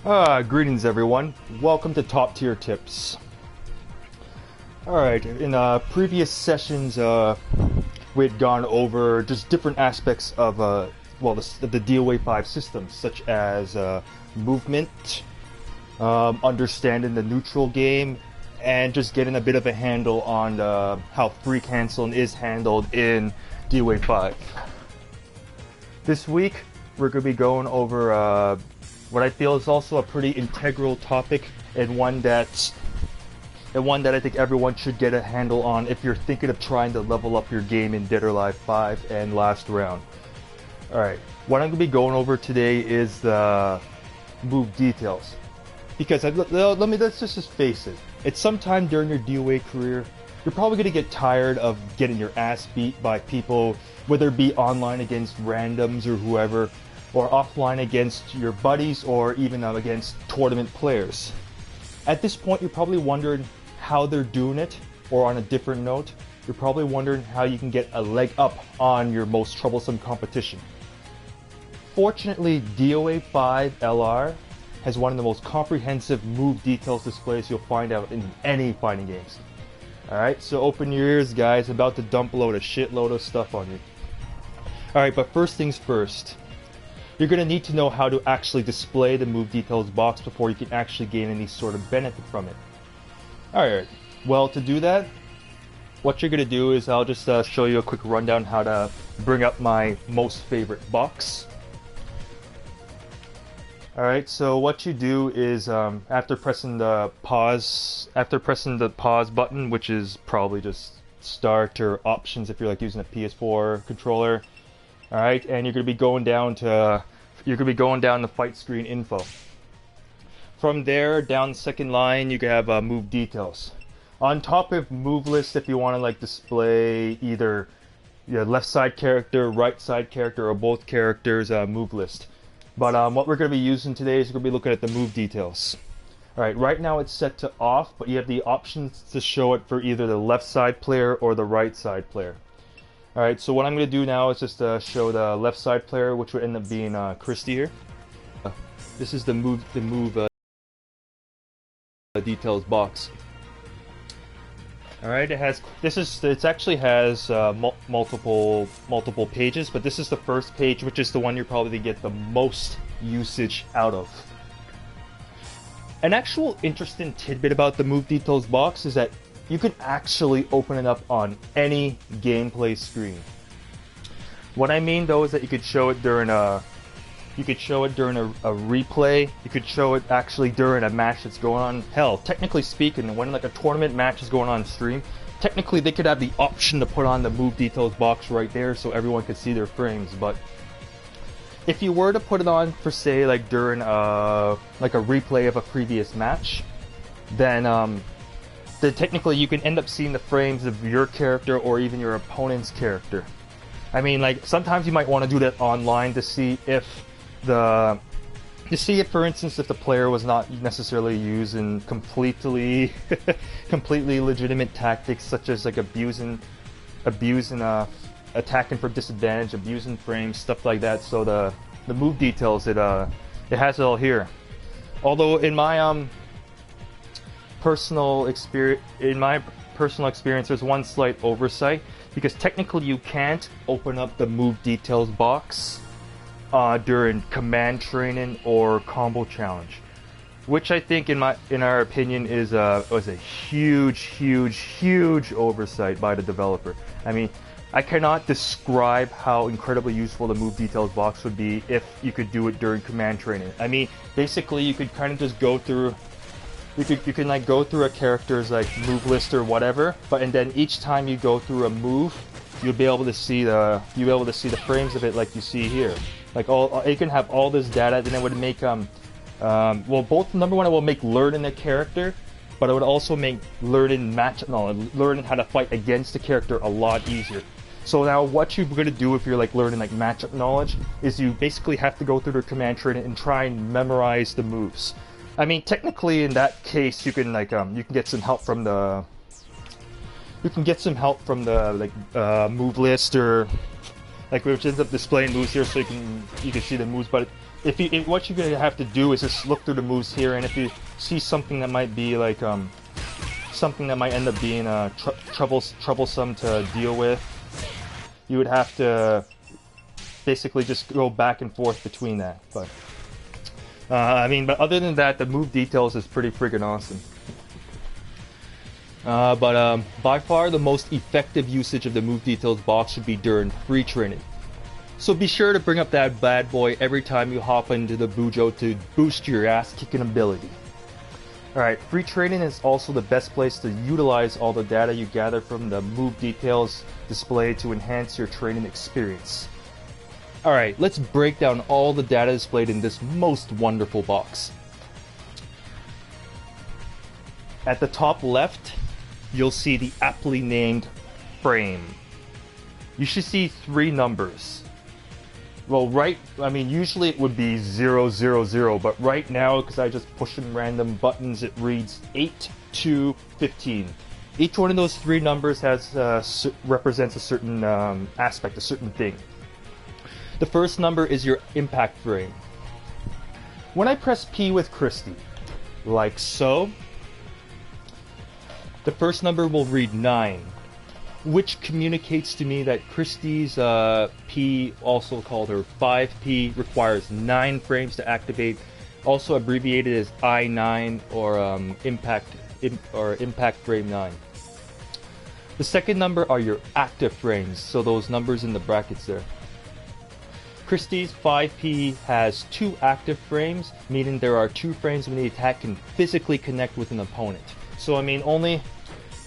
Greetings everyone. Welcome to Top Tier Tips. Alright, in previous sessions we had gone over just different aspects of the DOA5 systems, such as movement, understanding the neutral game, and just getting a bit of a handle on how free canceling is handled in DOA5. This week we're going to be going over what I feel is also a pretty integral topic, and one that I think everyone should get a handle on if you're thinking of trying to level up your game in Dead or Alive 5 and Last Round. Alright, what I'm going to be going over today is the move details. Because let's just face it, at some time during your DOA career, you're probably going to get tired of getting your ass beat by people, whether it be online against randoms or whoever, or offline against your buddies, or even against tournament players. At this point, you're probably wondering how they're doing it, or on a different note, you're probably wondering how you can get a leg up on your most troublesome competition. Fortunately, DOA5LR has one of the most comprehensive move details displays you'll find out in any fighting games. Alright, so open your ears guys, about to dump a shitload of stuff on you. Alright, but first things first. You're going to need to know how to actually display the move details box before you can actually gain any sort of benefit from it. Alright, well, to do that, what you're going to do is I'll just show you a quick rundown how to bring up my most favorite box. Alright, so what you do is after pressing the pause button, which is probably just start or options if you're like using a PS4 controller. Alright, and you're going to be going down to fight screen info. From there, down the second line, you can have move details. On top of move list, if you want to like display either your left side character, right side character, or both characters, move list. But what we're going to be using today is we're going to be looking at the move details. Alright, right now it's set to off, but you have the options to show it for either the left side player or the right side player. Alright, so what I'm going to do now is just show the left side player, which would end up being Christy here. This is the move details box. Alright, it actually has multiple pages, but this is the first page, which is the one you're probably going to get the most usage out of. An actual interesting tidbit about the move details box is that you can actually open it up on any gameplay screen. What I mean though is that you could show it during a replay. You could show it actually during a match that's going on. Hell, technically speaking, when like a tournament match is going on stream, technically they could have the option to put on the move details box right there so everyone could see their frames. But if you were to put it on for say like during like a replay of a previous match, then technically you can end up seeing the frames of your character or even your opponent's character. I mean, like, sometimes you might want to do that online to see if for instance, if the player was not necessarily using completely legitimate tactics, such as like abusing attacking for disadvantage, abusing frames, stuff like that. So the move details, it has it all here. Although in my personal experience, there's one slight oversight, because technically you can't open up the move details box during command training or combo challenge, which I think in our opinion was a huge oversight by the developer. I mean, I cannot describe how incredibly useful the move details box would be if you could do it during command training. I mean, basically you could kind of just go through. You can like go through a character's like move list or whatever, and then each time you go through a move, you'll be able to see the frames of it like you see here. Like you can have all this data, then it would make both number one, it will make learning a character, but it would also make learning how to fight against the character a lot easier. So now what you're going to do if you're like learning like matchup knowledge is you basically have to go through the command training and try and memorize the moves. I mean, technically, in that case, you can like you can get some help from the move list, or like which ends up displaying moves here, so you can see the moves. But what you're gonna have to do is just look through the moves here, and if you see something that might be like something that might end up being troublesome to deal with, you would have to basically just go back and forth between that. But I mean, but other than that, the move details is pretty friggin' awesome. But by far the most effective usage of the move details box should be during free training. So be sure to bring up that bad boy every time you hop into the Bujo to boost your ass kicking ability. Alright, free training is also the best place to utilize all the data you gather from the move details display to enhance your training experience. Alright, let's break down all the data displayed in this most wonderful box. At the top left, you'll see the aptly named frame. You should see 3 numbers. Well, usually it would be 000, but right now, because I just push in random buttons, it reads 8 to 15. Each one of those 3 numbers represents a certain aspect, a certain thing. The first number is your impact frame. When I press P with Christy, like so, the first number will read 9, which communicates to me that Christy's P, also called her 5P, requires 9 frames to activate, also abbreviated as I9 or impact frame 9. The second number are your active frames, so those numbers in the brackets there. Christy's 5P has 2 active frames, meaning there are 2 frames when the attack can physically connect with an opponent. So I mean, only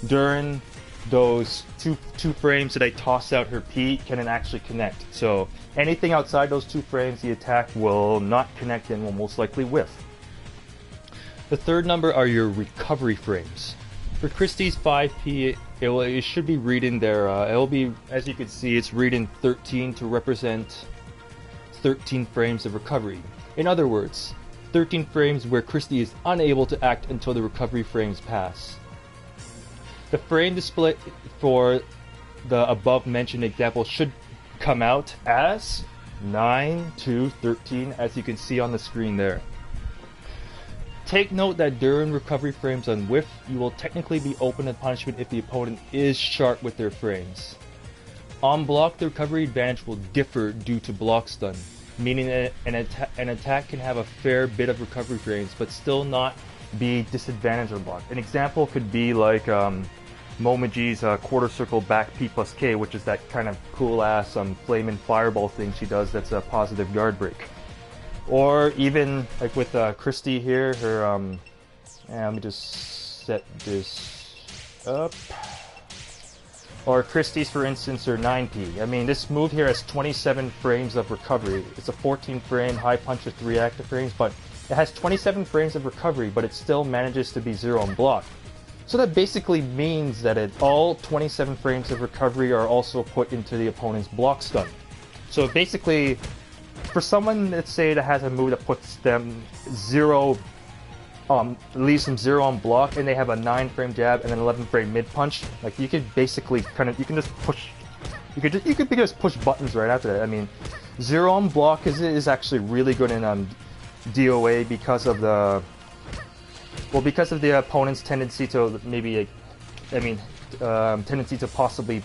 during those two frames that I toss out her P can it actually connect. So anything outside those 2 frames, the attack will not connect and will most likely whiff. The third number are your recovery frames. For Christy's 5P, it should be reading there. It'll be, as you can see, it's reading 13 to represent 13 frames of recovery. In other words, 13 frames where Christy is unable to act until the recovery frames pass. The frame display for the above mentioned example should come out as 9 to 13, as you can see on the screen there. Take note that during recovery frames on whiff, you will technically be open to punishment if the opponent is sharp with their frames. On block, the recovery advantage will differ due to block stun, meaning an attack can have a fair bit of recovery frames but still not be disadvantaged on block. An example could be like Momoji's quarter circle back P+K, which is that kind of cool ass flamin' fireball thing she does that's a positive guard break. Or even like with Christy here, her let me just set this up. Or Christie's, for instance, her 9P. I mean, this move here has 27 frames of recovery. It's a 14 frame high punch with 3 active frames, but it has 27 frames of recovery, but it still manages to be 0 on block. So that basically means that all 27 frames of recovery are also put into the opponent's block stun. So basically, for someone, let's say, that has a move that puts them 0, leaves them 0 on block, and they have a 9 frame jab and an 11 frame mid punch, like you could basically you can just push, you could just push buttons right after that. I mean, 0 on block is actually really good in DOA because of the opponent's tendency to tendency to possibly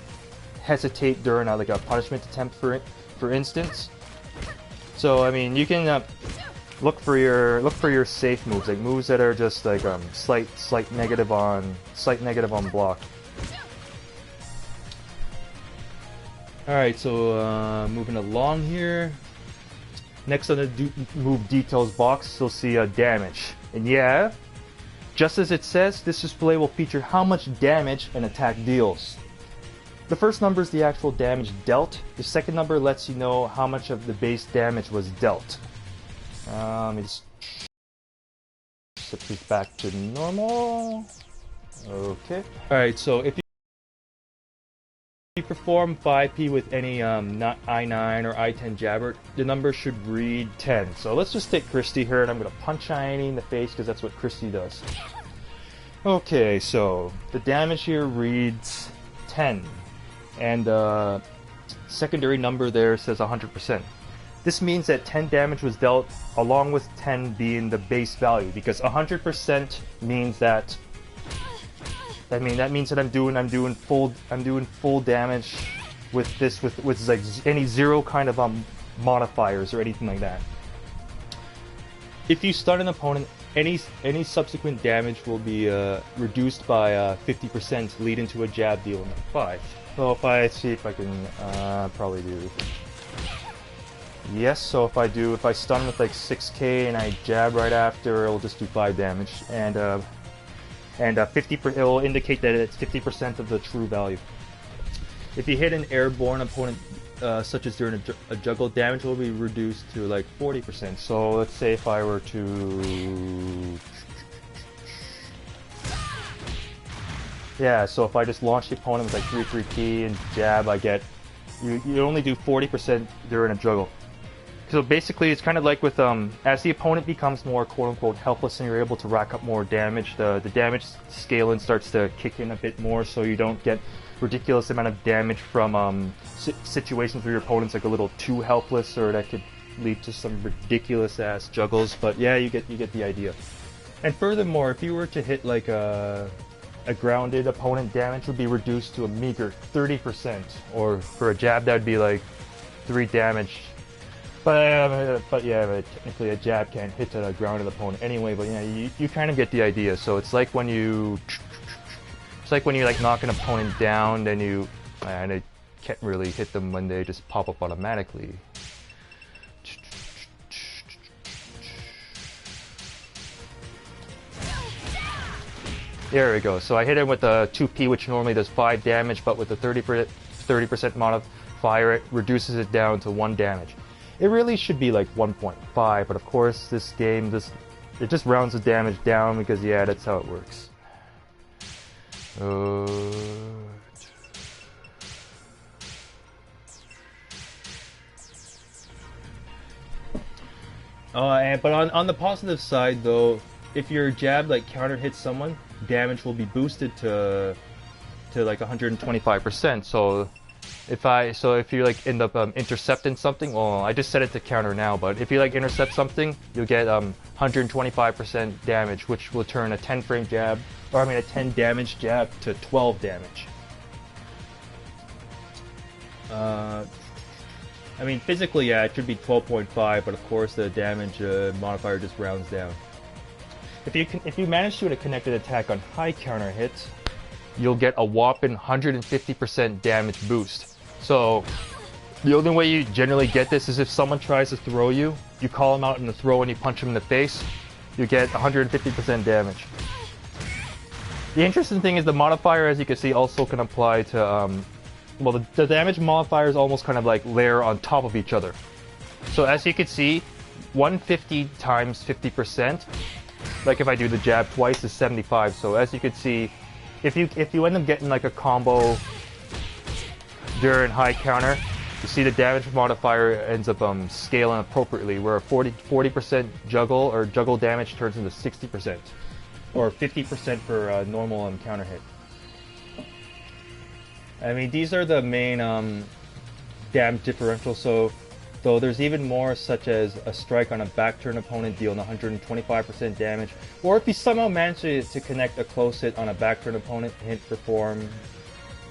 hesitate during like a punishment attempt, for instance. So I mean, you can look for your safe moves, like moves that are just like slight negative on block. All right, so moving along here. Next on the move details box, you'll see damage, and yeah, just as it says, this display will feature how much damage an attack deals. The first number is the actual damage dealt. The second number lets you know how much of the base damage was dealt. Let me just set this back to normal. Okay. Alright, so if you perform 5P with any not I9 or I10 jabber, the number should read 10. So let's just take Christy here, and I'm going to punch Shiny in the face because that's what Christy does. Okay, so the damage here reads 10. And secondary number there says 100%. This means that 10 damage was dealt along with 10 being the base value, because 100% means that that means that I'm doing full damage with this with like any zero kind of modifiers or anything like that. If you stun an opponent, any subsequent damage will be reduced by 50%, leading to a jab deal number 5. So if I see if I can probably do. Yes, so if I stun with like 6k and I jab right after, it'll just do 5 damage, and 50%, it will indicate that it's 50% of the true value. If you hit an airborne opponent, such as during a juggle, damage will be reduced to like 40%. So let's say if I were to, yeah, so if I just launch the opponent with like 3-3p and jab, I get you only do 40% during a juggle. So basically, it's kind of like with as the opponent becomes more quote-unquote helpless and you're able to rack up more damage, the damage scaling starts to kick in a bit more, so you don't get ridiculous amount of damage from situations where your opponent's like a little too helpless, or that could lead to some ridiculous ass juggles. But yeah, you get the idea. And furthermore, if you were to hit like a grounded opponent, damage would be reduced to a meager 30%, or for a jab that would be like 3 damage. But yeah, technically a jab can't hit a grounded opponent anyway. But yeah, you kind of get the idea. So it's like when you like knock an opponent down, then you can't really hit them when they just pop up automatically. There we go. So I hit him with a 2p, which normally does 5 damage, but with the 30% modifier, it reduces it down to 1 damage. It really should be like 1.5, but of course this game it just rounds the damage down because yeah, that's how it works. But on the positive side though, if your jab like counter hits someone, damage will be boosted to like 125%. So if you like end up intercepting something, well, I just set it to counter now, but if you like intercept something, you'll get 125% damage, which will turn a 10 frame jab, or I mean a 10 damage jab to 12 damage. I mean physically, yeah, it should be 12.5, but of course the damage modifier just rounds down. If you manage to connect an attack on high counter hits, you'll get a whopping 150% damage boost. So the only way you generally get this is if someone tries to throw you, you call them out in the throw and you punch them in the face, you get 150% damage. The interesting thing is the modifier, as you can see, also can apply to, well, the damage modifiers almost kind of like layer on top of each other. So as you can see, 150 times 50%, like if I do the jab twice, is 75. So as you can see, if you end up getting like a combo during high counter, you see the damage modifier ends up scaling appropriately, where a 40% juggle or juggle damage turns into 60%, or 50% for normal counter hit. I mean, these are the main damage differentials. So though there's even more, such as a strike on a back turn opponent dealing 125% damage, or if you somehow manage to connect a close hit on a back turn opponent, hit perform,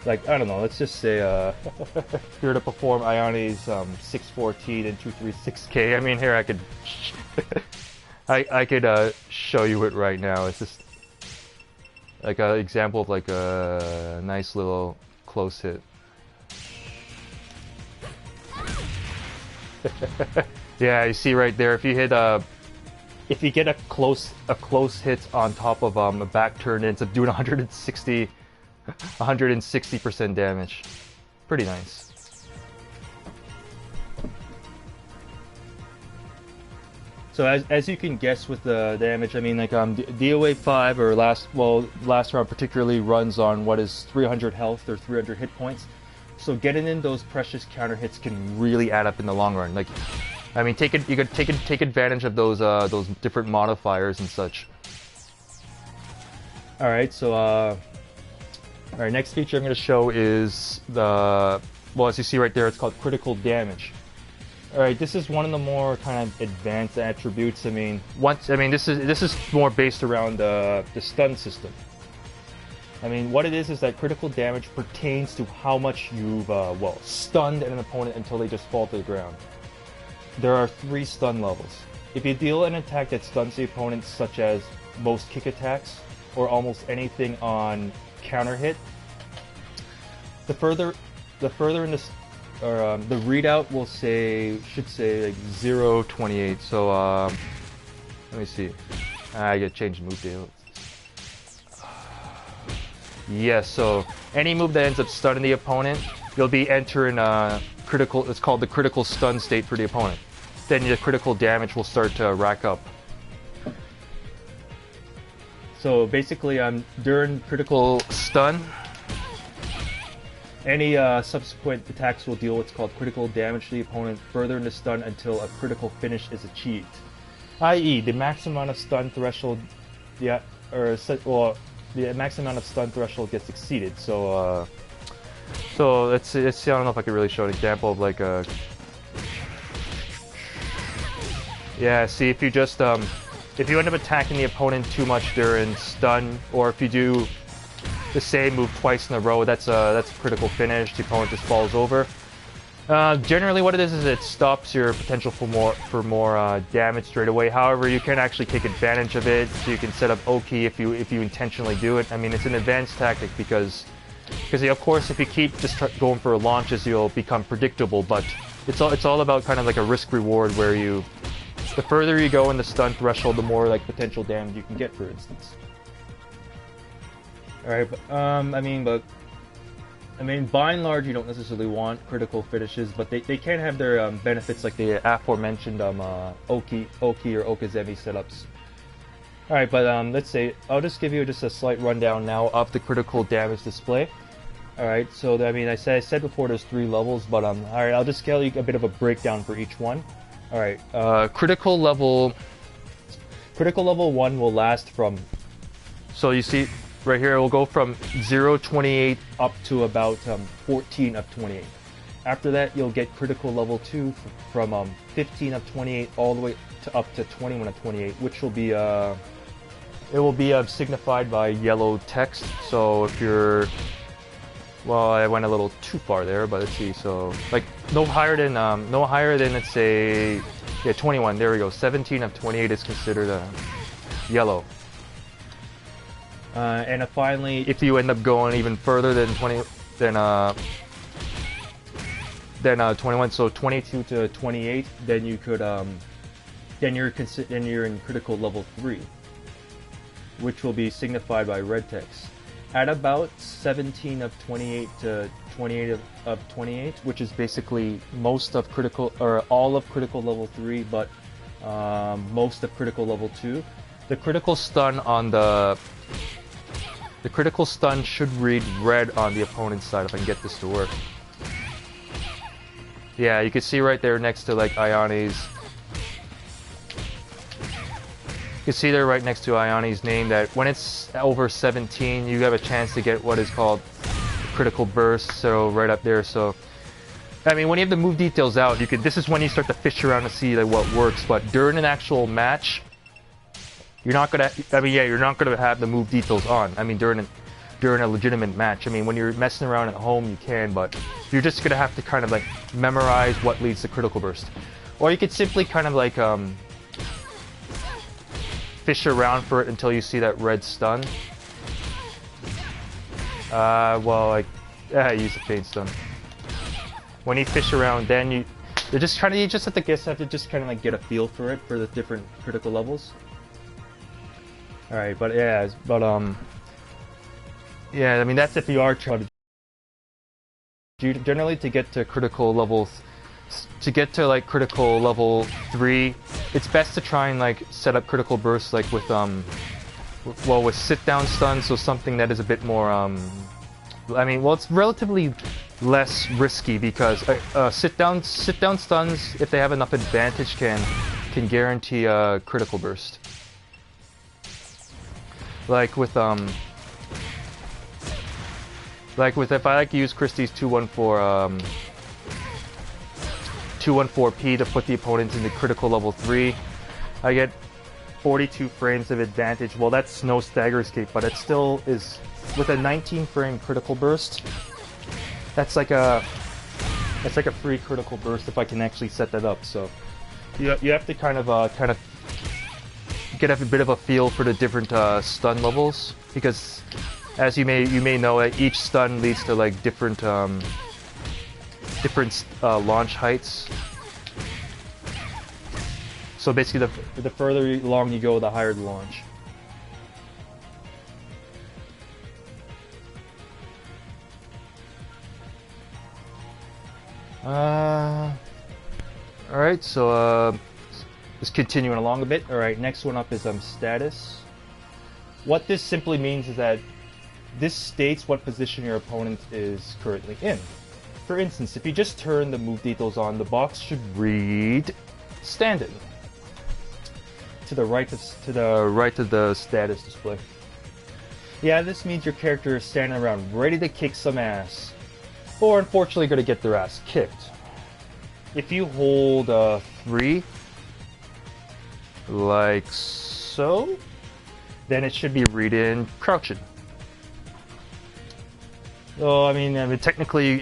like, I don't know, let's just say if you're to perform Ione's 614 and 236k, I mean, here I could I could show you it right now. It's just like an example of like a nice little close hit. Yeah, you see right there, if you hit if you get a close hit on top of a back turn, it ends up doing 160% damage. Pretty nice. So as you can guess with the damage, I mean, like DOA5 or last round particularly runs on what is 300 health or 300 hit points. So getting in those precious counter hits can really add up in the long run. Like, I mean, you could take advantage of those different modifiers and such. All right, so our next feature I'm going to show is as you see right there, it's called critical damage. All right, this is one of the more kind of advanced attributes. I mean, this is more based around the stun system. I mean, what it is that critical damage pertains to how much you've well, stunned an opponent until they just fall to the ground. There are 3 stun levels. If you deal an attack that stuns the opponent, such as most kick attacks or almost anything on counter hit, the further in this, or the readout should say like 0.28. So let me see. I gotta change the move deal. Yes. So any move that ends up stunning the opponent, you'll be entering critical. It's called the critical stun state for the opponent. Then the critical damage will start to rack up. So basically, during critical stun, any subsequent attacks will deal what's called critical damage to the opponent further in the stun until a critical finish is achieved. I.e., the max amount of stun threshold, the max amount of stun threshold gets exceeded. So, let's see. I don't know if I can really show an example of like a. Yeah. See, if you just if you end up attacking the opponent too much during stun, or if you do the same move twice in a row, that's a critical finish. The opponent just falls over. Generally, what it is it stops your potential for more damage straight away. However, you can actually take advantage of it. So you can set up Oki if you intentionally do it. I mean, it's an advanced tactic because of course, if you keep just going for launches, you'll become predictable. But it's all about kind of like a risk reward where the further you go in the stun threshold, the more like potential damage you can get, for instance. Alright, but, I mean, by and large, you don't necessarily want critical finishes, but they can have their benefits, like the aforementioned Oki or Okazemi setups. Alright, but let's say, I'll just give you just a slight rundown now of the critical damage display. Alright, so I mean, I said before there's 3 levels, but alright, I'll just give you a bit of a breakdown for each one. Alright, critical level 1 will last from, so you see, right here, it will go from 0.28 up to about 14 of 28. After that, you'll get critical level 2 from 15 of 28 all the way to up to 21 of 28, which will be it will be signified by yellow text. So if you're, well, I went a little too far there, but let's see. So like no higher than let's say, yeah, 21. There we go. 17 of 28 is considered yellow. And finally, if you end up going even further than 21, so 22 to 28, then you could then you're in critical level 3, which will be signified by red text. At about 17 of 28 to 28 of 28, which is basically most of critical, or all of critical level 3, but most of critical level 2, the critical stun on the critical stun should read red on the opponent's side, if I can get this to work. Yeah, you can see right there next to like Ayane's. You can see there right next to Ayane's name that when it's over 17, you have a chance to get what is called critical burst. So right up there. So I mean, when you have the move details out, this is when you start to fish around to see like what works. But during an actual match, you're not gonna. I mean, yeah, you're not gonna have the move details on. I mean, during a legitimate match. I mean, when you're messing around at home, you can, but you're just gonna have to kind of like memorize what leads to critical burst, or you could simply kind of like fish around for it until you see that red stun. Well, like use the fade stun. When you fish around, then you just have to just kind of like get a feel for it for the different critical levels. Alright, but yeah, yeah, I mean, that's if you are trying to, generally to get to critical level, like critical level 3, it's best to try and like set up critical bursts like with with sit down stuns, so something that is a bit more, I mean, well, it's relatively less risky because sit down stuns, if they have enough advantage, can guarantee a critical burst. Like with if I like to use Christie's 214 214p to put the opponent into critical level 3. I get 42 frames of advantage. Well, that's no stagger escape, but it still is with a 19 frame critical burst. That's like a free critical burst if I can actually set that up. So you have to kind of get a bit of a feel for the different stun levels, because as you may know, each stun leads to like different launch heights. So basically, the further along you go, the higher the launch. Alright, so just continuing along a bit. Alright, next one up is status. What this simply means is that this states what position your opponent is currently in. For instance, if you just turn the move details on, the box should read standing to the right of the status display. Yeah, this means your character is standing around ready to kick some ass, or unfortunately going to get their ass kicked. If you hold 3, like so, then it should be reading crouching. So I mean, technically,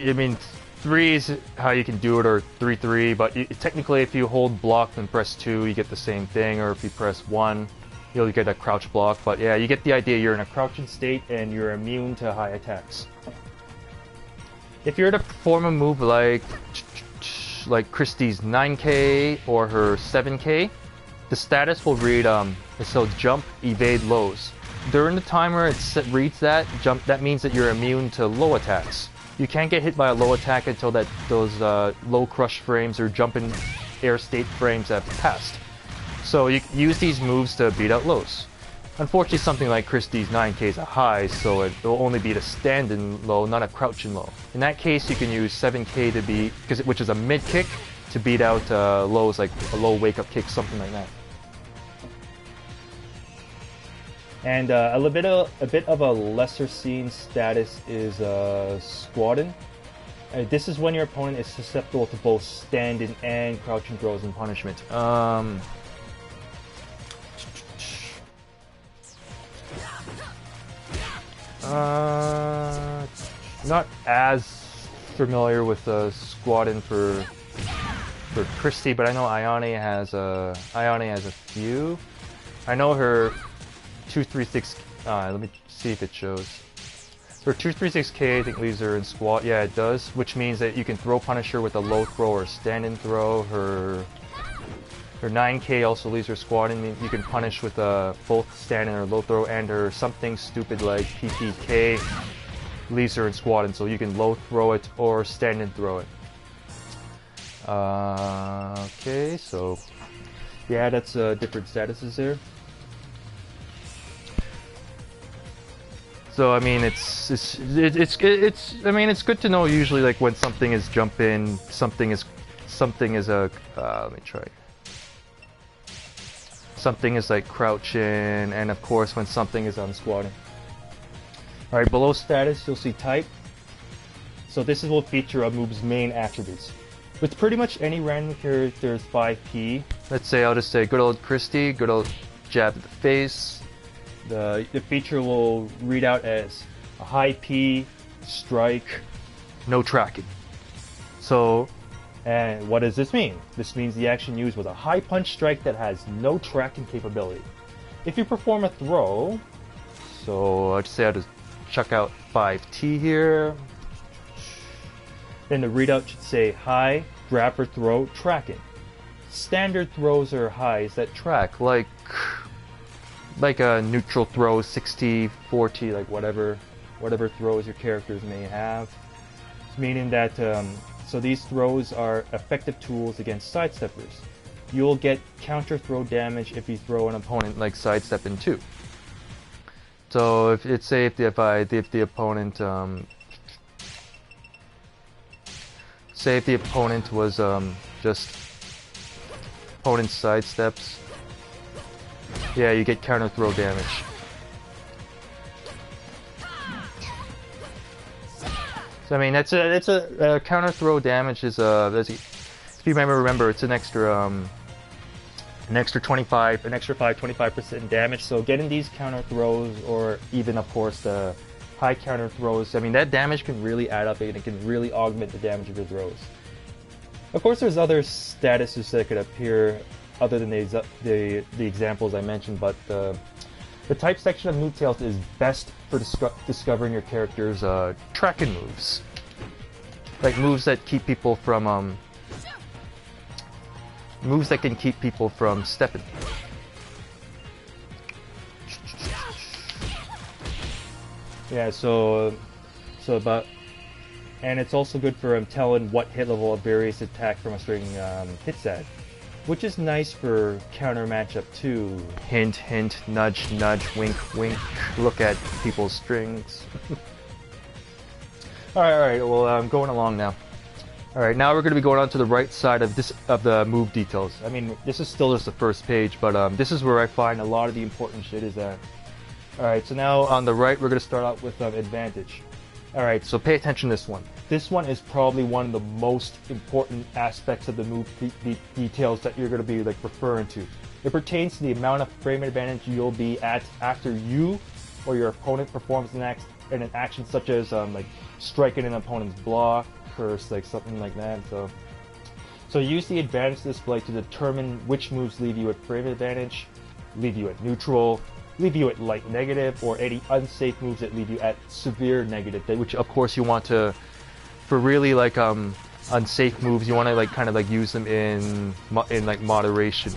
3 is how you can do it, or 3-3. But technically, if you hold block and press 2, you get the same thing. Or if you press 1, you'll get a crouch block. But yeah, you get the idea. You're in a crouching state and you're immune to high attacks. If you're to perform a move like Christie's 9K or her 7K, the status will read so jump, evade, lows. During the timer it reads that jump, that means that you're immune to low attacks. You can't get hit by a low attack until those low crush frames or jump in air state frames have passed. So you use these moves to beat out lows. Unfortunately, something like Christie's 9K is a high, so it will only beat a standing low, not a crouching low. In that case, you can use 7K to beat, which is a mid kick, to beat out lows like a low wake up kick, something like that. And a bit of a lesser seen status is squatting. This is when your opponent is susceptible to both standing and crouching throws and punishment. Not as familiar with squatting for Christie, but I know Ione has a few. I know her 236. Let me see if it shows. Her 236K, I think, leaves her in squat. Yeah, it does, which means that you can throw punish her with a low throw or stand-in throw. Her 9K also leaves her squatting. You can punish with both stand-in or low throw, and her something stupid like P+K leaves her in squatting, so you can low throw it or stand-in throw it. Okay, so yeah, that's different statuses there. So I mean, it's good to know usually, like when something is jumping, something is a let me try. Something is like crouching, and of course when something is unsquatting. All right, below status you'll see type. So this will feature a move's main attributes. With pretty much any random character, there's 5P. Let's say I'll just say good old Christie, good old jab to the face. The feature will read out as a high P, strike, no tracking. So, and what does this mean? This means the action used was a high punch strike that has no tracking capability. If you perform a throw, so I'd say I'll just chuck out 5T here. Then the readout should say high, grab or throw, tracking. Standard throws are highs that track, like a neutral throw, 60, 40, like whatever throws your characters may have. Meaning that, so these throws are effective tools against sidesteppers. You'll get counter throw damage if you throw an opponent like sidestepping too. So if the opponent, say if the opponent was just opponent sidesteps, yeah, you get counter throw damage. So I mean, it's a counter throw damage is if you remember, it's an extra 25, an extra 25% damage. So getting these counter throws, or even of course the high counter throws, I mean that damage can really add up and it can really augment the damage of your throws. Of course, there's other statuses that could appear other than the examples I mentioned, but the type section of move details is best for discovering your character's tracking moves, like moves that keep people from moves that can keep people from stepping. Yeah, so about, and it's also good for telling what hit level a various attack from a string hits at, which is nice for counter matchup too. Hint, hint, nudge, nudge, wink, wink. Look at people's strings. All right. Well, I'm going along now. All right, now we're going to be going on to the right side of the move details. I mean, this is still just the first page, but this is where I find a lot of the important shit is at. All right, so now on the right, we're going to start out with advantage. All right, so pay attention to this one. This one is probably one of the most important aspects of the move details that you're going to be like referring to. It pertains to the amount of frame advantage you'll be at after you or your opponent performs an action such as like striking an opponent's block, or like something like that. So use the advantage display to determine which moves leave you at frame advantage, leave you at neutral, leave you at light negative, or any unsafe moves that leave you at severe negative. Which of course you want to, for really like unsafe moves, you want to like kind of like use them in like moderation.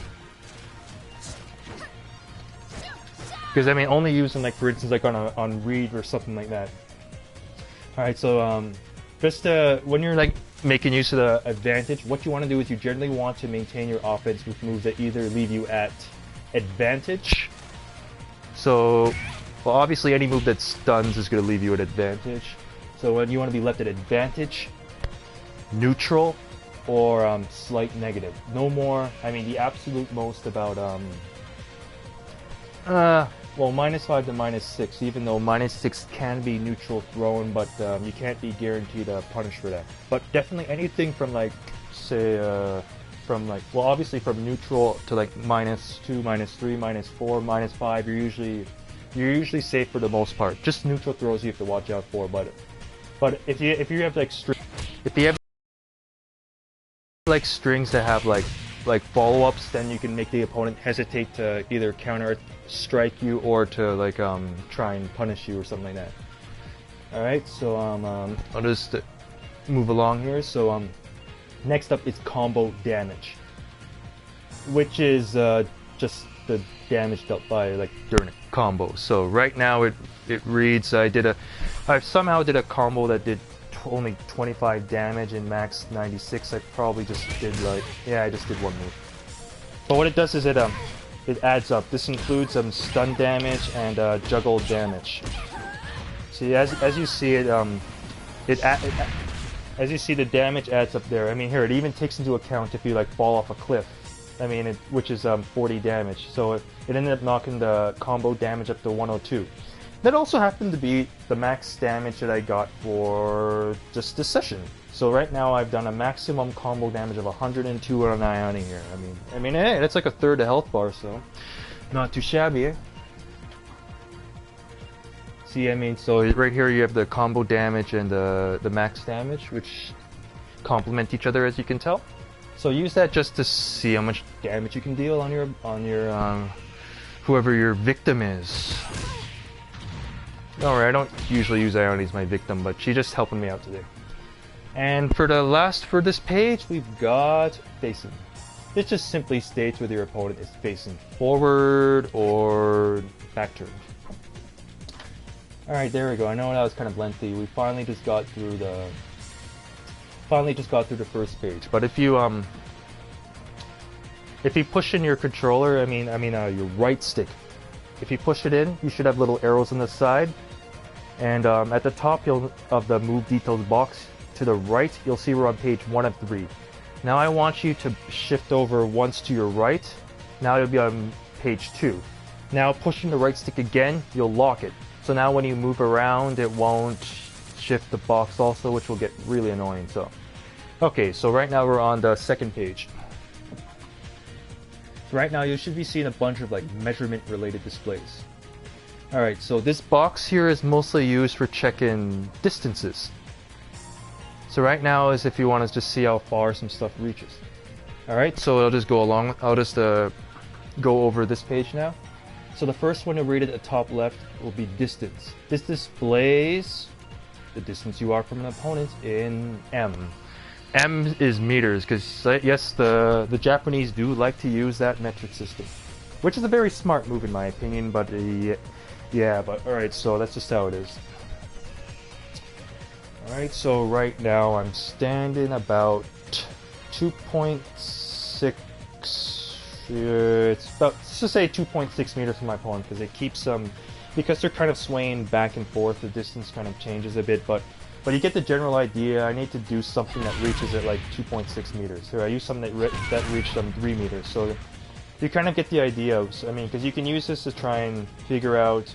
Because I mean, only use them like for instance like on read or something like that. All right, so just when you're like making use of the advantage, what you want to do is you generally want to maintain your offense with moves that either leave you at advantage. So, well, obviously any move that stuns is going to leave you at advantage. So when you want to be left at advantage, neutral, or slight negative. No more. I mean, the absolute most about well, -5 to -6, even though -6 can be neutral thrown, but you can't be guaranteed a punish for that. But definitely anything from like, say, from like, well, obviously from neutral to like -2, -3, -4, -5, you're usually safe for the most part. Just neutral throws you have to watch out for. But if you have like like strings that have like follow-ups, then you can make the opponent hesitate to either counter strike you or to like try and punish you or something like that. All right, so I'll just move along here. So next up is combo damage, which is just the damage dealt by like during a combo. So right now it reads I somehow did a combo that did only 25 damage and max 96. I probably just did like, yeah, I just did one move. But what it does is it adds up. This includes stun damage and juggle damage. See, as you see it, as you see the damage adds up there. I mean, here it even takes into account if you like fall off a cliff. I mean, which is 40 damage. So it ended up knocking the combo damage up to 102. That also happened to be the max damage that I got for just this session. So right now I've done a maximum combo damage of 102 on Ionic here. I mean, hey, that's like a third of health bar, so not too shabby, eh? See, I mean, so right here you have the combo damage and the max damage, which complement each other, as you can tell. So use that just to see how much damage you can deal on your whoever your victim is. Alright, I don't usually use Ione as my victim, but she's just helping me out today. And for this page, we've got facing. This just simply states whether your opponent is facing forward or back turned. Alright, there we go. I know that was kind of lengthy. We finally just got through the first page. But if you push in your controller, I mean your right stick, if you push it in, you should have little arrows on the side, and at the top of the move details box to the right, you'll see we're on page 1 of 3. Now I want you to shift over once to your right. Now you'll be on page 2. Now pushing the right stick again, you'll lock it. So now when you move around, it won't shift the box also, which will get really annoying. So, Okay, so right now we're on the second page. Right now you should be seeing a bunch of like measurement related displays. Alright, so this box here is mostly used for checking distances. So right now is if you want to just see how far some stuff reaches. Alright, so I'll just go along, I'll just go over this page now. So the first one to read at the top left will be distance. This displays the distance you are from an opponent in M. M is meters, because yes, the Japanese do like to use that metric system, which is a very smart move in my opinion, but yeah, but alright, so that's just how it is. Alright, so right now I'm standing about 2.6, it's about, let's just say 2.6 meters from my opponent, because it keeps because they're kind of swaying back and forth, the distance kind of changes a bit, but you get the general idea. I need to do something that reaches at like 2.6 meters. Here, I use something that reached 3 meters. So you kind of get the idea. I mean, because you can use this to try and figure out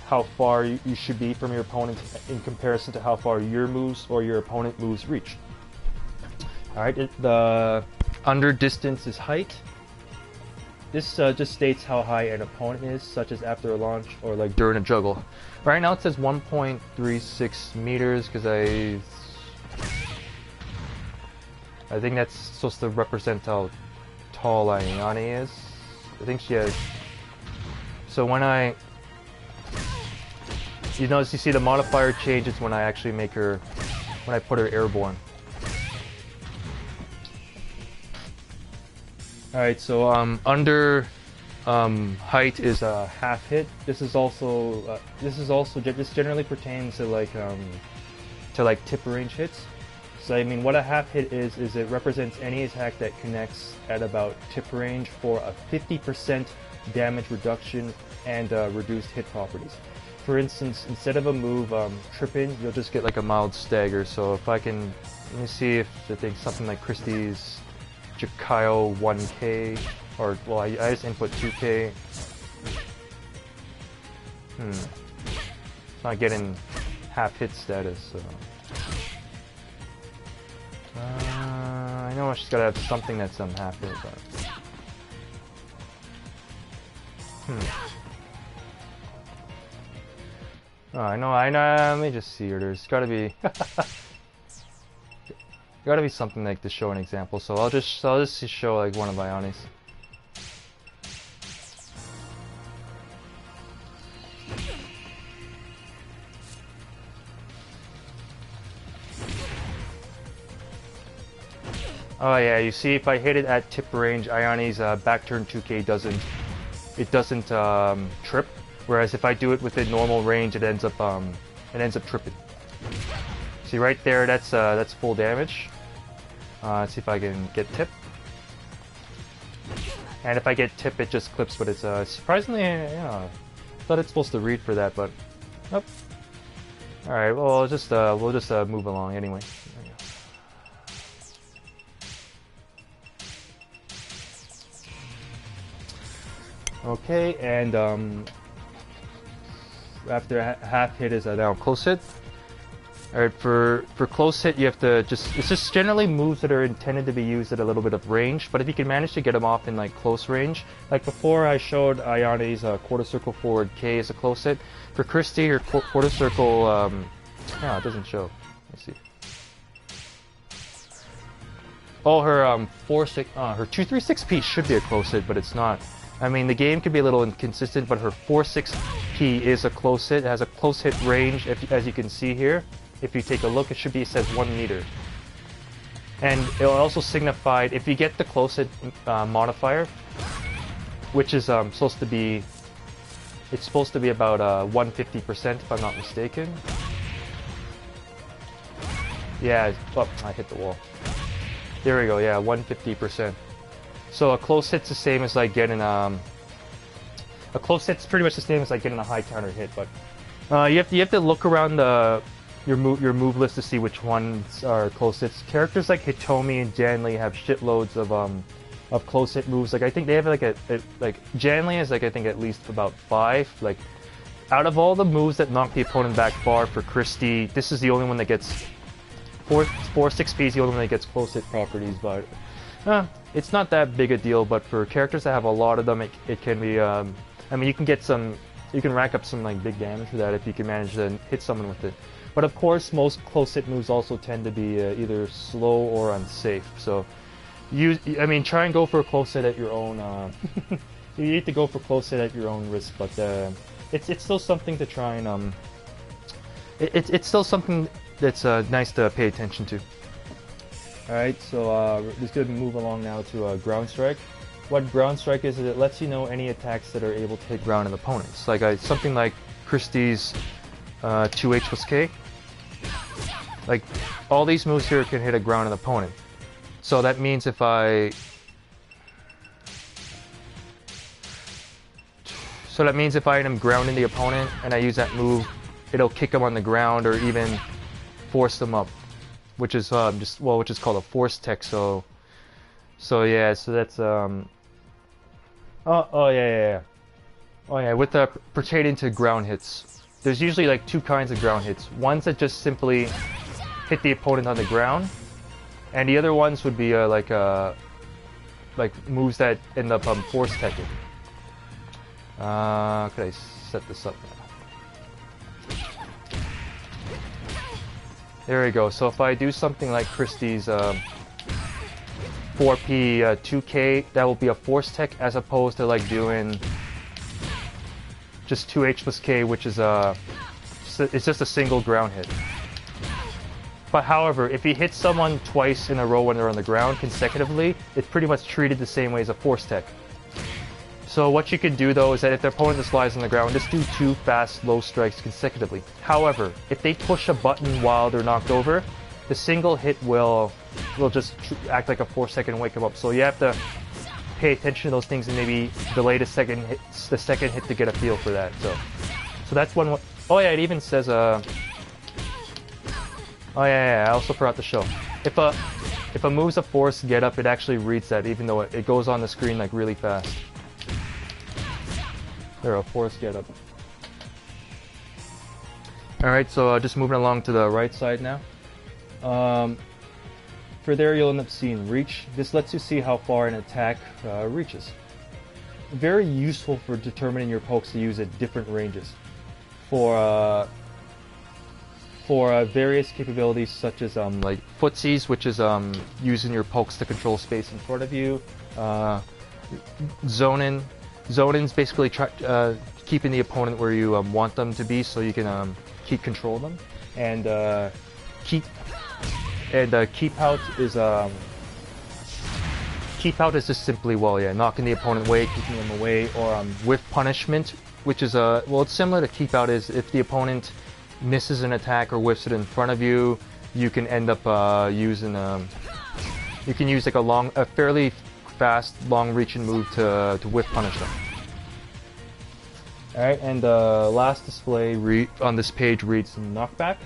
how far you should be from your opponent in comparison to how far your moves or your opponent moves reach. All right, the under distance is height. This just states how high an opponent is, such as after a launch or like during a juggle. Right now it says 1.36 meters because I think that's supposed to represent how tall Ayane is. I think she has. So when you notice, you see the modifier changes when I actually when I put her airborne. Alright, so under height is a half hit. This generally pertains to like tip range hits. So I mean, what a half hit is it represents any attack that connects at about tip range for a 50% damage reduction and reduced hit properties. For instance, instead of a move tripping, you'll just get like a mild stagger. So if I can, let me see if I think something like Christie's Jikayo 1K, or well, I just input 2K. It's not getting half hit status. So. I know she's gotta have something that's half hit, but. Oh, I know. Let me just see here. There's gotta be. Gotta be something like to show an example, so I'll just show like one of Ayane's. Oh yeah, you see if I hit it at tip range, Ayane's back turn 2K doesn't trip, whereas if I do it within normal range, it ends up tripping. See right there, that's full damage. Let's see if I can get tip. And if I get tip, it just clips, but it's surprisingly, I thought it's supposed to read for that, but nope. All right, well, we'll just move along anyway. Okay, and after half hit is now close hit. Alright, for close hit, you have to it's just generally moves that are intended to be used at a little bit of range, but if you can manage to get them off in like close range, like before I showed Ayane's quarter circle forward K as a close hit. For Christie, her quarter circle, no, it doesn't show. Let's see. Oh, her her 236 piece should be a close hit, but it's not. I mean, the game could be a little inconsistent, but her 4.6P is a close hit. It has a close hit range, as you can see here. If you take a look, it says 1 meter. And it'll also signify, if you get the close hit modifier, which is supposed to be about 150% if I'm not mistaken. Yeah, oh, I hit the wall. There we go, yeah, 150%. So a close hit's the same as like getting a close hit's pretty much the same as like getting a high counter hit, but you have to look around your move list to see which ones are close hits. Characters like Hitomi and Janli have shitloads of close hit moves. Like I think they have like Janli is like I think at least about 5. Like out of all the moves that knock the opponent back far for Christie, this is the only one that gets 4-6P, he only gets close hit properties, but it's not that big a deal. But for characters that have a lot of them, it can be. I mean, you can rack up some like big damage for that if you can manage to hit someone with it. But of course, most close hit moves also tend to be either slow or unsafe. So, try and go for a close hit at your own. You need to go for close hit at your own risk, but it's still something to try and it's still something that's nice to pay attention to. All right, so we're just gonna move along now to ground strike. What ground strike is it lets you know any attacks that are able to hit ground and opponents. Like something like Christie's 2H+K. Like all these moves here can hit a ground and opponent. So that means if I am grounding the opponent and I use that move, it'll kick them on the ground or even force them up, which is which is called a force tech. So that's with pertaining to ground hits, there's usually like two kinds of ground hits. Ones that just simply hit the opponent on the ground, and the other ones would be like moves that end up force teching. Could I set this up now? There we go. So if I do something like Christie's 4P 2K, that will be a force tech as opposed to like doing just 2H+K, which is it's just a single ground hit. But however, if he hits someone twice in a row when they're on the ground consecutively, it's pretty much treated the same way as a force tech. So what you can do though is that if their opponent just lies on the ground, just do 2 fast low strikes consecutively. However, if they push a button while they're knocked over, the single hit will just act like a force tech and wake them up. So you have to pay attention to those things and maybe delay the second hit to get a feel for that. So that's one. Oh yeah, it even says oh yeah, I also forgot to show. If a move's a force get up, it actually reads that, even though it goes on the screen like really fast. There, a force get up. All right, so just moving along to the right side now. For there, you'll end up seeing reach. This lets you see how far an attack reaches. Very useful for determining your pokes to use at different ranges. For various capabilities such as like footsies, which is using your pokes to control space in front of you. Zoning. Zoning's basically keeping the opponent where you want them to be, so you can keep control of them. And keep out is just simply knocking the opponent away, keeping them away, or whiff punishment, which is it's similar to keep out. Is if the opponent misses an attack or whiffs it in front of you, you can end up using you can use like a fairly fast, long-reaching move to whiff punish them. Alright, and the last display on this page reads knockback,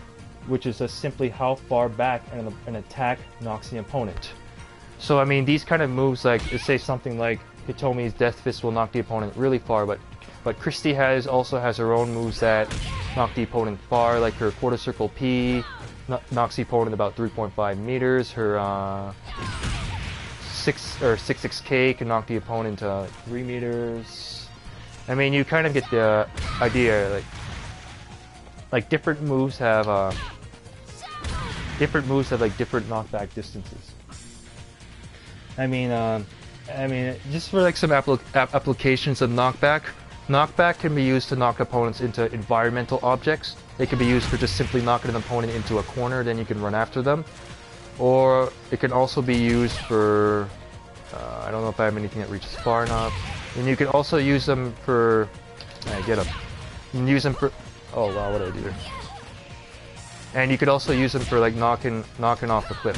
which is simply how far back an attack knocks the opponent. So I mean, these kind of moves, like say something like Hitomi's Death Fist will knock the opponent really far, but Christie also has her own moves that knock the opponent far, like her quarter circle P knocks the opponent about 3.5 meters. Her 6K can knock the opponent 3 meters. I mean, you kind of get the idea. Like different moves have different knockback distances. I mean, just for like some applications of knockback. Knockback can be used to knock opponents into environmental objects. It can be used for just simply knocking an opponent into a corner, then you can run after them. Or it can also be used for, I don't know if I have anything that reaches far enough. And you can also use them for, get up. You can use them for, oh wow, what did I do there? And you could also use them for like knocking off the cliff.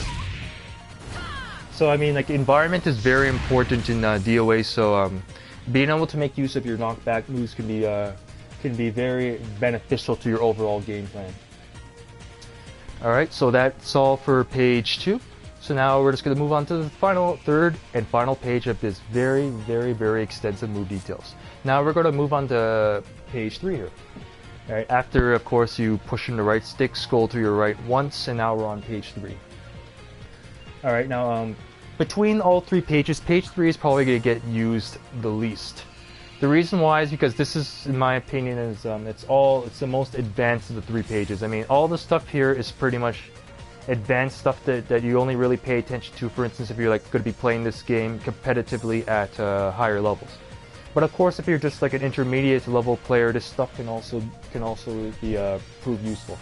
So I mean, like environment is very important in DOA. So being able to make use of your knockback moves can be very beneficial to your overall game plan. Alright, so that's all for page 2. So now we're just going to move on to the third and final page of this very, very, very extensive move details. Now we're going to move on to page 3 here. Alright, after of course you push in the right stick, scroll to your right once, and now we're on page 3. Alright, now between all 3 pages, page 3 is probably going to get used the least. The reason why is because this is, in my opinion, is it's the most advanced of the 3 pages. I mean, all the stuff here is pretty much advanced stuff that you only really pay attention to, for instance, if you're like going to be playing this game competitively at higher levels. But of course, if you're just like an intermediate level player, this stuff can also be prove useful.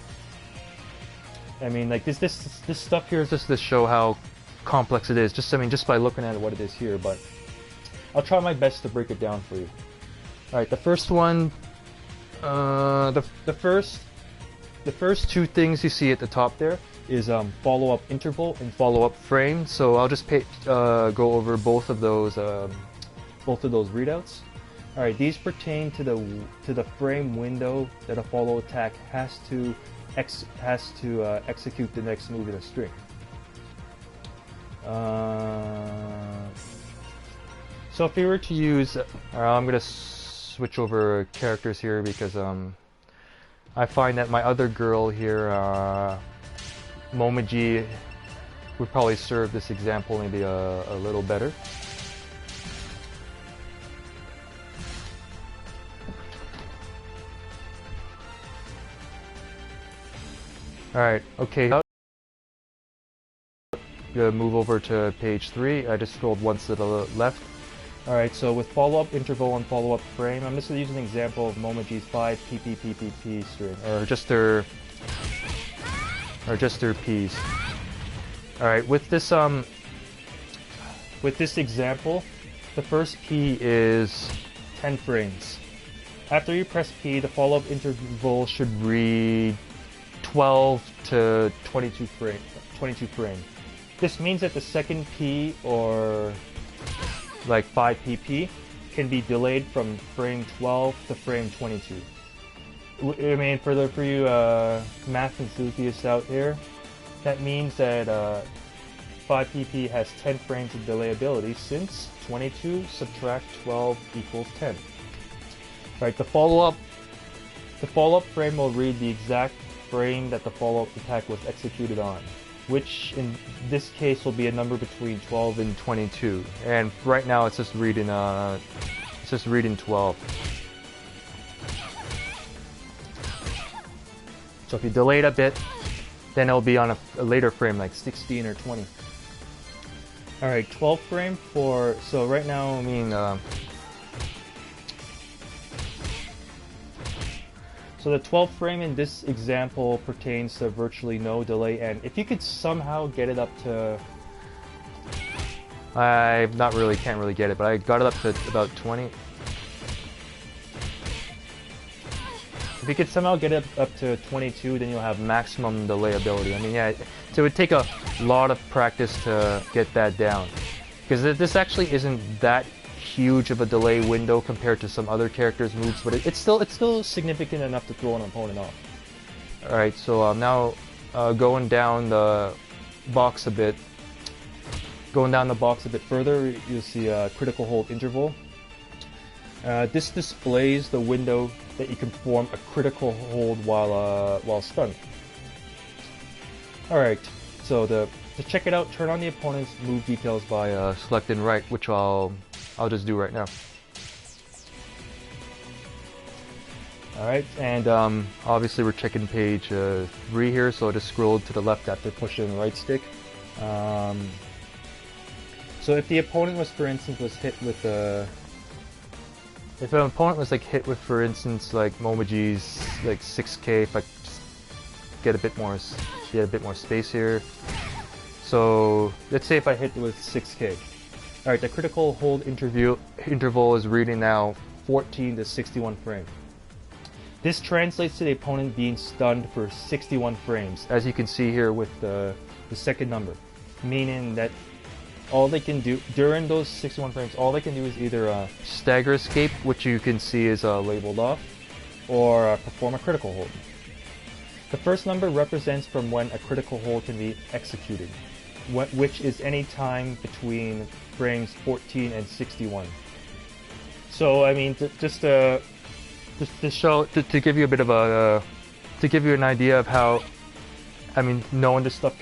I mean, like this stuff here is just to show how complex it is. Just by looking at what it is here, but I'll try my best to break it down for you. All right, the first one, the first 2 things you see at the top there is follow-up interval and follow-up frame. So I'll just go over both of those readouts. All right, these pertain to the frame window that a follow attack has to execute the next move in a string. So if we were to use, I'm gonna switch over characters here because I find that my other girl here, Momiji, would probably serve this example maybe a little better. Alright, okay. Move over to page 3. I just scrolled once to the left. Alright, so with follow-up interval and follow-up frame, I'm just going to use an example of Momoji's 5 PPPPP string, or just their P's. Alright, with this example, the first P is 10 frames. After you press P, the follow-up interval should read 12 to 22 frame. This means that the second P, or like 5 pp, can be delayed from frame 12 to frame 22. I mean, for you math enthusiasts out there, that means that 5 pp has 10 frames of delayability, since 22 subtract 12 equals 10. Right, the follow-up frame will read the exact frame that the follow-up attack was executed on, which in this case will be a number between 12 and 22. And right now it's just reading 12. So if you delay it a bit, then it'll be on a later frame, like 16 or 20. Alright, 12 frame for, so right now, I mean, so the 12th frame in this example pertains to virtually no delay, and if you could somehow get it up to, can't really get it, but I got it up to about 20. If you could somehow get it up to 22, then you'll have maximum delayability. I mean, yeah, so it would take a lot of practice to get that down, because this actually isn't that huge of a delay window compared to some other characters' moves, but it's still significant enough to throw an opponent off. All right, so now going down the box a bit further, you'll see a critical hold interval. This displays the window that you can perform a critical hold while stunned. All right, so to check it out, turn on the opponent's move details by selecting right, which I'll just do right now. Alright, and obviously we're checking page 3 here, so I just scrolled to the left after pushing the right stick. So if the opponent was, for instance, hit with, for instance, like Momoji's like 6K, if I just get a bit more space here. So let's say if I hit with 6K. Alright, the critical hold interval is reading now 14 to 61 frames. This translates to the opponent being stunned for 61 frames, as you can see here with the second number. Meaning that all they can do during those 61 frames, all they can do is either stagger escape, which you can see is labeled off, or perform a critical hold. The first number represents from when a critical hold can be executed, which is any time between frames 14 and 61. So I mean, just to just to show, to give you a bit of a, to give you an idea of how, I mean, knowing this stuff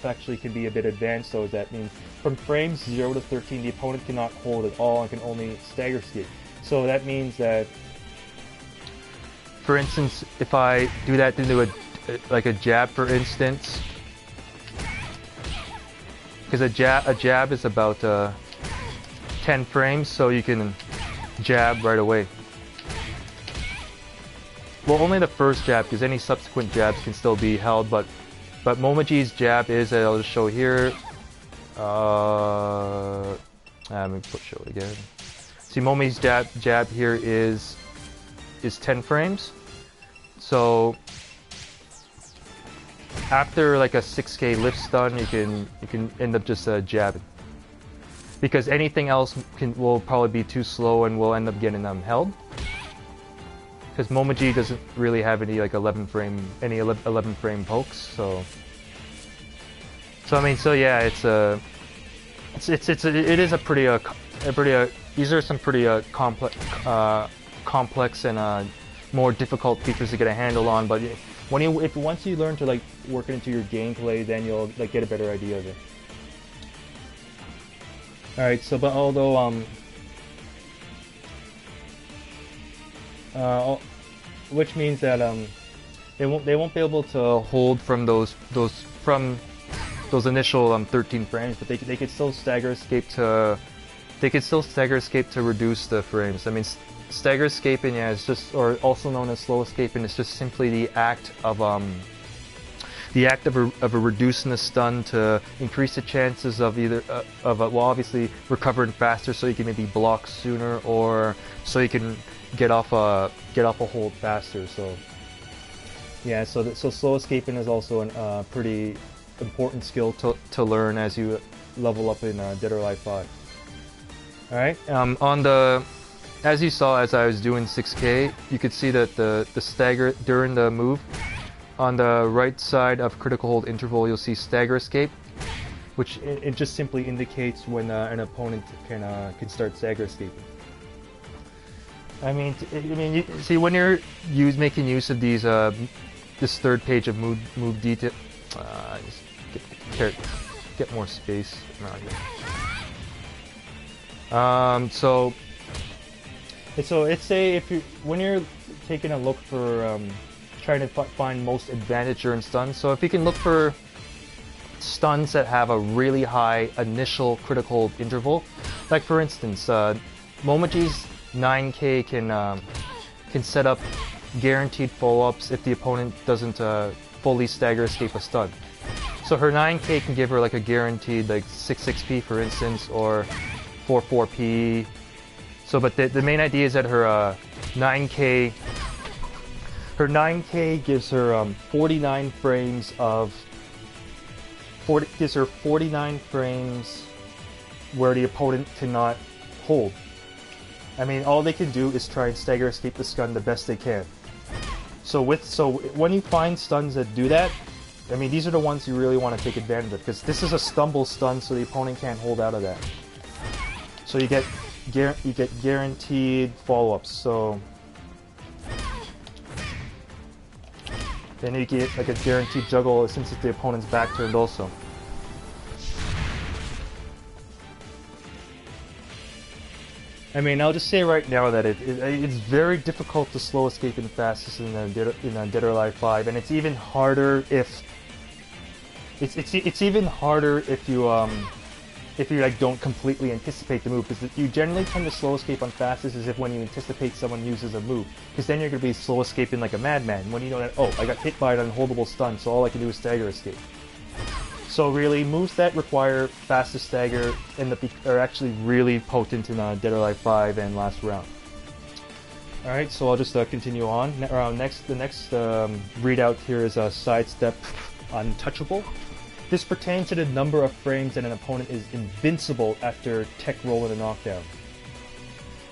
actually can be a bit advanced. So that means from frames 0 to 13, the opponent cannot hold at all and can only stagger skate. So that means that, for instance, if I do that into a jab, for instance, because a jab is about 10 frames, so you can jab right away. Well, only the first jab, because any subsequent jabs can still be held, but Momoji's jab is, I'll just show here. Let me show it again. See, Momoji's jab here is 10 frames. So after like a 6K lift stun, you can end up just jabbing, because anything else will probably be too slow and will end up getting them held. Because Momoji doesn't really have any like 11 frame pokes, so I mean, so yeah, it is a pretty these are some pretty complex and more difficult features to get a handle on. But once you learn to like work it into your gameplay, then you'll like get a better idea of it. All right, so but although which means that they won't be able to hold from those initial 13 frames, but they could still stagger escape to reduce the frames. I mean, stagger escaping, yeah, is just, or also known as slow escaping, is just simply the act of reducing the stun to increase the chances of either well, obviously recovering faster, so you can maybe block sooner, or so you can get off a hold faster. So yeah, so slow escaping is also a pretty important skill to learn as you level up in Dead or Alive 5. All right, as you saw as I was doing 6K, you could see that the stagger during the move, on the right side of critical hold interval, you'll see stagger escape, which it just simply indicates when an opponent can start stagger escaping. I mean, you see, when you're making use of these this third page of move detail, just get more space around here. So it's when you're taking a look for trying to find most advantage during stuns. So if you can look for stuns that have a really high initial critical interval, like for instance, Momoji's 9K can set up guaranteed follow-ups if the opponent doesn't fully stagger escape a stun. So her 9K can give her like a guaranteed like 6-6P, for instance, or 4-4P. So, but the main idea is that her 9K gives her 49 frames where the opponent cannot hold. I mean, all they can do is try and stagger escape the stun the best they can. So when you find stuns that do that, I mean, these are the ones you really want to take advantage of, because this is a stumble stun, so the opponent can't hold out of that. So you get guaranteed follow-ups. So then you get like a guaranteed juggle since it's the opponent's back turned also. I mean, I'll just say right now that it's very difficult to slow escape in fastest in Dead or Alive 5, and it's even harder if you like don't completely anticipate the move, because you generally tend to slow escape on fastest as if when you anticipate someone uses a move, because then you're going to be slow escaping like a madman when you know that, oh, I got hit by an unholdable stun, so all I can do is stagger escape. So really, moves that require fastest stagger are actually really potent in Dead or Alive 5 and last round. Alright, so I'll just continue on. The next readout here is Sidestep Untouchable. This pertains to the number of frames that an opponent is invincible after tech roll in a knockdown.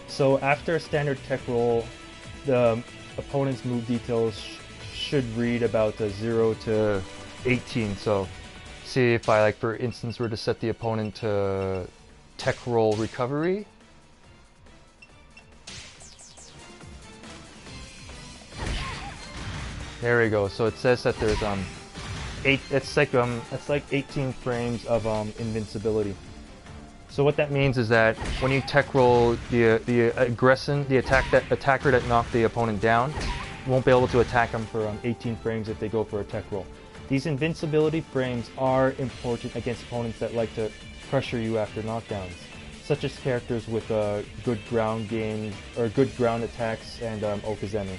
So after a standard tech roll, the opponent's move details should read about 0 to 18. So see if I, like, for instance, were to set the opponent to tech roll recovery. There we go. So it says that there's it's like 18 frames of invincibility. So what that means is that when you tech roll, the attacker that knocked the opponent down won't be able to attack them for 18 frames if they go for a tech roll. These invincibility frames are important against opponents that like to pressure you after knockdowns, such as characters with good ground games or good ground attacks and Okazemi.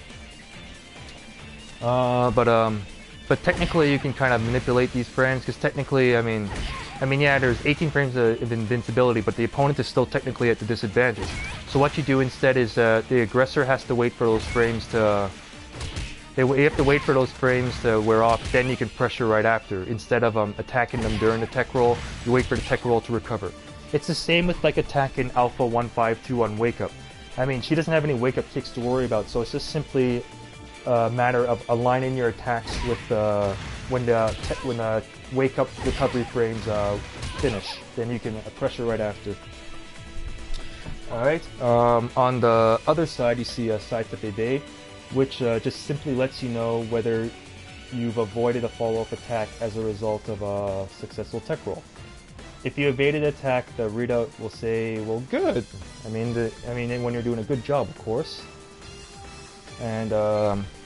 But technically you can kind of manipulate these frames, because technically, I mean, yeah, there's 18 frames of invincibility, but the opponent is still technically at the disadvantage. So what you do instead is the aggressor has to wait for those frames to... You have to wait for those frames to wear off, then you can pressure right after. Instead of attacking them during the tech roll, you wait for the tech roll to recover. It's the same with like attacking Alpha 152 on Wake Up. I mean, she doesn't have any Wake Up kicks to worry about, so it's just simply a matter of aligning your attacks with when the Wake Up recovery frames finish. Then you can pressure right after. Alright, on the other side you see Side Bay, which just simply lets you know whether you've avoided a follow-up attack as a result of a successful tech roll. If you evaded attack, the readout will say, well, good. I mean, when you're doing a good job, of course. And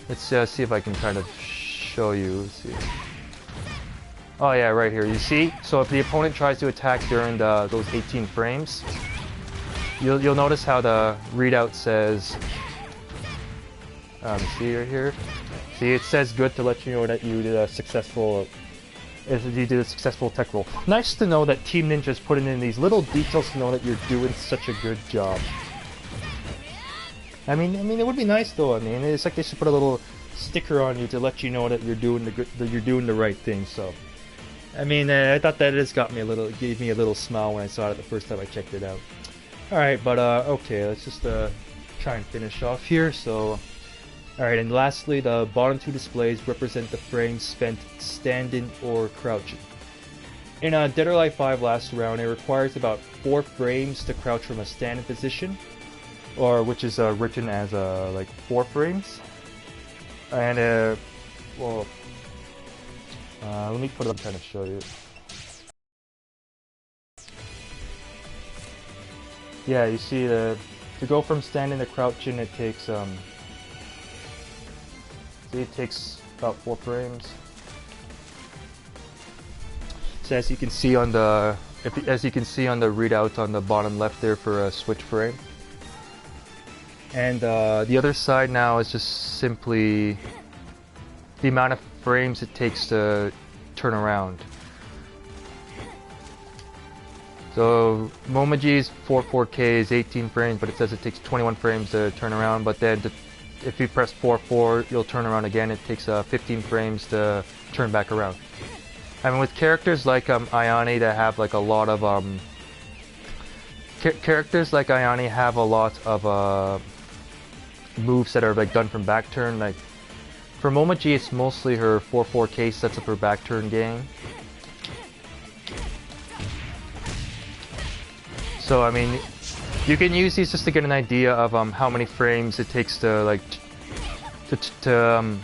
let's see if I can kind of show you. Let's see. Oh yeah, right here. You see? So if the opponent tries to attack during those 18 frames, you'll notice how the readout says. See right here. See, it says good to let you know that you did a successful. You did a successful tech roll. Nice to know that Team Ninja's putting in these little details to know that you're doing such a good job. I mean, it would be nice though. I mean, it's like they should put a little sticker on you to let you know that you're doing the right thing. So, I mean, I thought that just gave me a little smile when I saw it the first time I checked it out. All right, but okay, let's just try and finish off here. So. Alright, and lastly, the bottom two displays represent the frames spent standing or crouching. In Dead or Alive 5 last round, it requires about 4 frames to crouch from a standing position, or which is written as like 4 frames. And well, let me put it up and kind of show you. Yeah, you see to go from standing to crouching, it takes it takes about 4 frames. So as you can see on the readout on the bottom left there for a switch frame. And the other side now is just simply the amount of frames it takes to turn around. So Momoji's 4K is 18 frames, but it says it takes 21 frames to turn around, but then if you press 4, you'll turn around again. It takes 15 frames to turn back around. I mean, with characters like Ayane that have like a lot of moves that are like done from back turn. Like for Momoji, it's mostly her 4K sets up her back turn game. So I mean, you can use these just to get an idea of how many frames it takes to the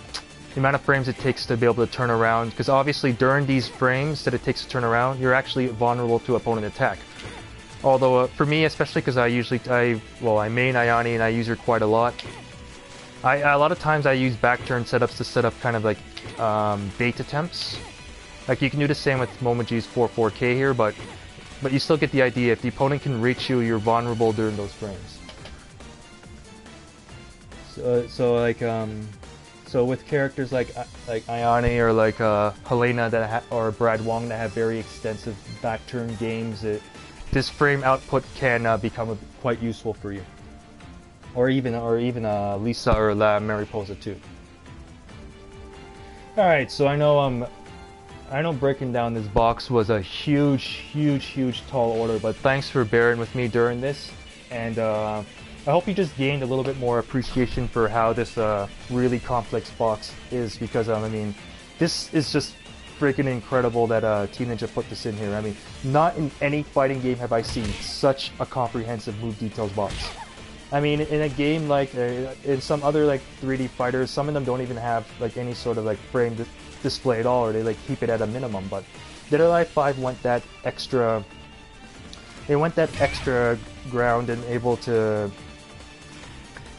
amount of frames it takes to be able to turn around. Because obviously during these frames that it takes to turn around, you're actually vulnerable to opponent attack. Although for me, especially because I main Ayane and I use her quite a lot. A lot of times I use back turn setups to set up kind of like bait attempts. Like you can do the same with Momoji's 4K here, but you still get the idea. If the opponent can reach you, you're vulnerable during those frames. So with characters like Ayane or like Helena or Brad Wong that have very extensive back turn games, this frame output can become quite useful for you. Or even Lisa or La Mariposa too. All right, so I know breaking down this box was a huge tall order, but thanks for bearing with me during this, and I hope you just gained a little bit more appreciation for how this really complex box is, because I mean, this is just freaking incredible that Team Ninja put this in here. I mean, not in any fighting game have I seen such a comprehensive move details box. I mean, in a game like in some other like 3D fighters, some of them don't even have like any sort of like frame display at all, or they like keep it at a minimum. But Dead or Alive 5 went that extra. They went that extra ground and able to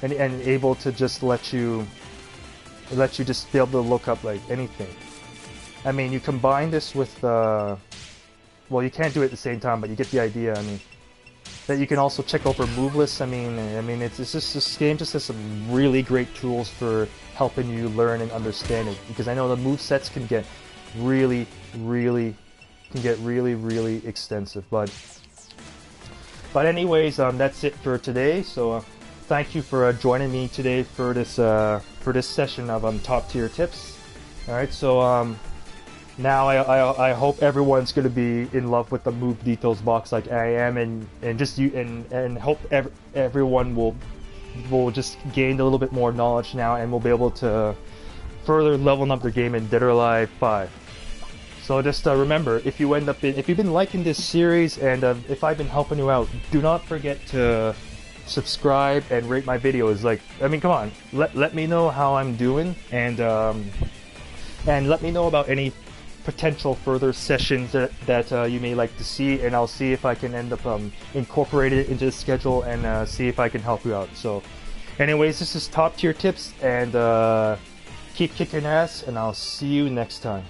able to just let you just be able to look up like anything. I mean, you combine this with well, you can't do it at the same time, but you get the idea. I mean, that you can also check over move lists. I mean, it's just this game just has some really great tools for helping you learn and understand it. Because I know the move sets can get really extensive. But anyways, that's it for today. So thank you for joining me today for this session of top tier tips. All right, so now I hope everyone's gonna be in love with the move details box like I am, and hope everyone will just gain a little bit more knowledge now, and will be able to further level up their game in Dead or Alive 5. So just remember, if you've been liking this series, and if I've been helping you out, do not forget to subscribe and rate my videos. Like, I mean, come on, let me know how I'm doing, and let me know about any potential further sessions that you may like to see, and I'll see if I can end up incorporate it into the schedule, and see if I can help you out. So anyways, this is Top Tier Tips, and keep kicking ass, and I'll see you next time.